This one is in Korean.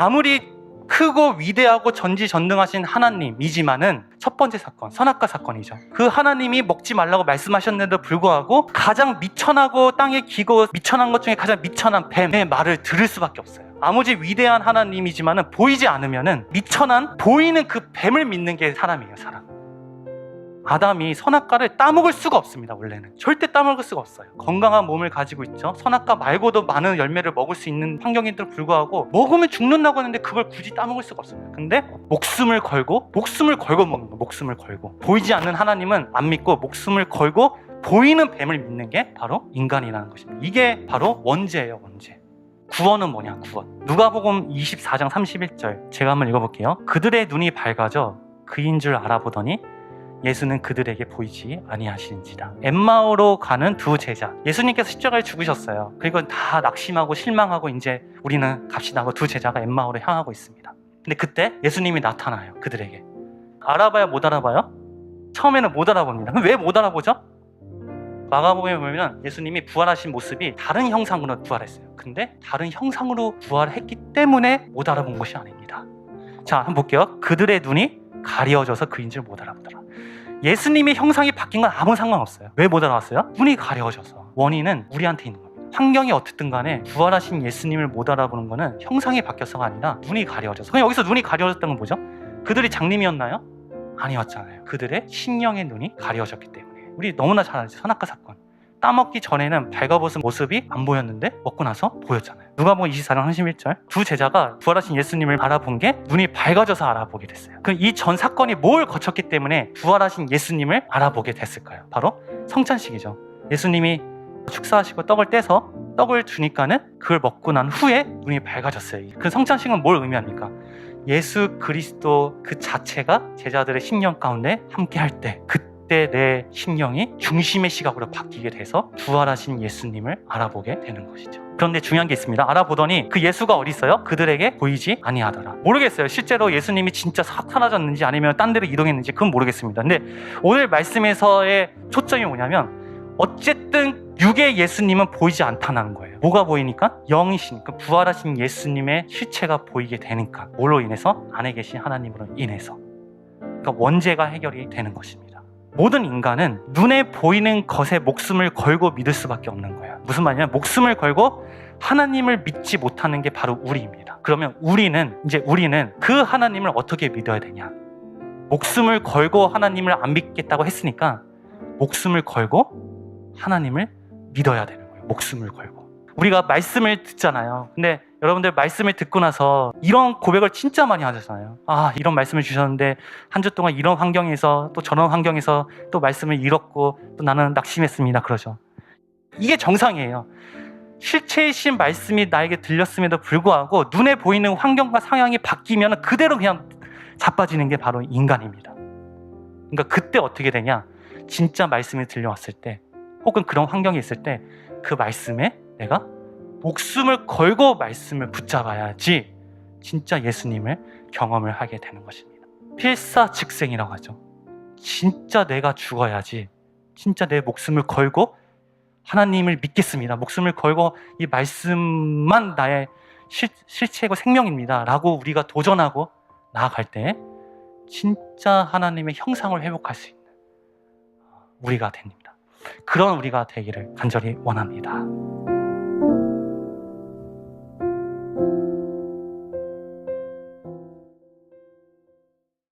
아무리 크고 위대하고 전지전능하신 하나님이지만은 첫 번째 사건, 선악과 사건이죠. 그 하나님이 먹지 말라고 말씀하셨는데도 불구하고 가장 미천하고 땅에 기고 미천한 것 중에 가장 미천한 뱀의 말을 들을 수밖에 없어요. 아무리 위대한 하나님이지만은 보이지 않으면은 미천한 보이는 그 뱀을 믿는 게 사람이에요, 사람. 아담이 선악과를 따먹을 수가 없습니다. 원래는 절대 따먹을 수가 없어요. 건강한 몸을 가지고 있죠. 선악과 말고도 많은 열매를 먹을 수 있는 환경인데도 불구하고 먹으면 죽는다고 하는데 그걸 굳이 따먹을 수가 없습니다. 근데 목숨을 걸고 먹는 거. 목숨을 걸고 보이지 않는 하나님은 안 믿고 목숨을 걸고 보이는 뱀을 믿는 게 바로 인간이라는 것입니다. 이게 바로 원죄예요, 원죄. 구원은 뭐냐, 구원. 누가복음 24장 31절 제가 한번 읽어볼게요. 그들의 눈이 밝아져 그인 줄 알아보더니 예수는 그들에게 보이지 아니하시는지라. 엠마오로 가는 두 제자, 예수님께서 십자가에 죽으셨어요. 그리고 다 낙심하고 실망하고 이제 우리는 갑시다 하고 두 제자가 엠마오로 향하고 있습니다. 근데 그때 예수님이 나타나요. 그들에게. 알아봐요, 못 알아봐요? 처음에는 못 알아봅니다. 그럼 왜 못 알아보죠? 마가복음에 보면 예수님이 부활하신 모습이 다른 형상으로 부활했어요. 근데 다른 형상으로 부활했기 때문에 못 알아본 것이 아닙니다. 자, 한번 볼게요. 그들의 눈이 가려져서 그인 줄 못 알아보더라. 예수님의 형상이 바뀐 건 아무 상관없어요. 왜 못 알아봤어요? 눈이 가려져서. 원인은 우리한테 있는 겁니다. 환경이 어떻든 간에 부활하신 예수님을 못 알아보는 거는 형상이 바뀌어서가 아니라 눈이 가려져서. 그냥 여기서 눈이 가려졌다는 건 뭐죠? 그들이 장님이었나요? 아니었잖아요. 그들의 신령의 눈이 가려졌기 때문에. 우리 너무나 잘 알죠. 선악과 사건. 따먹기 전에는 발가벗은 모습이 안 보였는데 먹고 나서 보였잖아요. 누가복음 24장 31절 두 제자가 부활하신 예수님을 알아본 게 눈이 밝아져서 알아보게 됐어요. 그럼 이 전 사건이 뭘 거쳤기 때문에 부활하신 예수님을 알아보게 됐을까요? 바로 성찬식이죠. 예수님이 축사하시고 떡을 떼서 떡을 주니까는 그걸 먹고 난 후에 눈이 밝아졌어요. 그 성찬식은 뭘 의미합니까? 예수 그리스도 그 자체가 제자들의 심령 가운데 함께 할 때 그때 내 심령이 중심의 시각으로 바뀌게 돼서 부활하신 예수님을 알아보게 되는 것이죠. 그런데 중요한 게 있습니다. 알아보더니 그 예수가 어디 있어요? 그들에게 보이지 아니하더라. 모르겠어요. 실제로 예수님이 진짜 사라졌는지 아니면 딴 데로 이동했는지 그건 모르겠습니다. 근데 오늘 말씀에서의 초점이 뭐냐면 어쨌든 육의 예수님은 보이지 않다는 거예요. 뭐가 보이니까? 영이시니까 부활하신 예수님의 실체가 보이게 되니까. 뭘로 인해서? 안에 계신 하나님으로 인해서. 그러니까 원죄가 해결이 되는 것입니다. 모든 인간은 눈에 보이는 것에 목숨을 걸고 믿을 수밖에 없는 거예요. 무슨 말이냐면 목숨을 걸고 하나님을 믿지 못하는 게 바로 우리입니다. 그러면 우리는 그 하나님을 어떻게 믿어야 되냐? 목숨을 걸고 하나님을 안 믿겠다고 했으니까 목숨을 걸고 하나님을 믿어야 되는 거예요. 목숨을 걸고. 우리가 말씀을 듣잖아요. 근데 여러분들 말씀을 듣고 나서 이런 고백을 진짜 많이 하잖아요. 아, 이런 말씀을 주셨는데 한 주 동안 이런 환경에서 또 저런 환경에서 또 말씀을 잃었고 또 나는 낙심했습니다. 그러죠. 이게 정상이에요. 실체이신 말씀이 나에게 들렸음에도 불구하고 눈에 보이는 환경과 상황이 바뀌면 그대로 그냥 자빠지는 게 바로 인간입니다. 그러니까 그때 어떻게 되냐? 진짜 말씀이 들려왔을 때 혹은 그런 환경이 있을 때 그 말씀에 내가 목숨을 걸고 말씀을 붙잡아야지 진짜 예수님을 경험을 하게 되는 것입니다. 필사즉생이라고 하죠. 진짜 내가 죽어야지 진짜 내 목숨을 걸고 하나님을 믿겠습니다. 목숨을 걸고 이 말씀만 나의 실체이고 생명입니다 라고 우리가 도전하고 나아갈 때 진짜 하나님의 형상을 회복할 수 있는 우리가 됩니다. 그런 우리가 되기를 간절히 원합니다.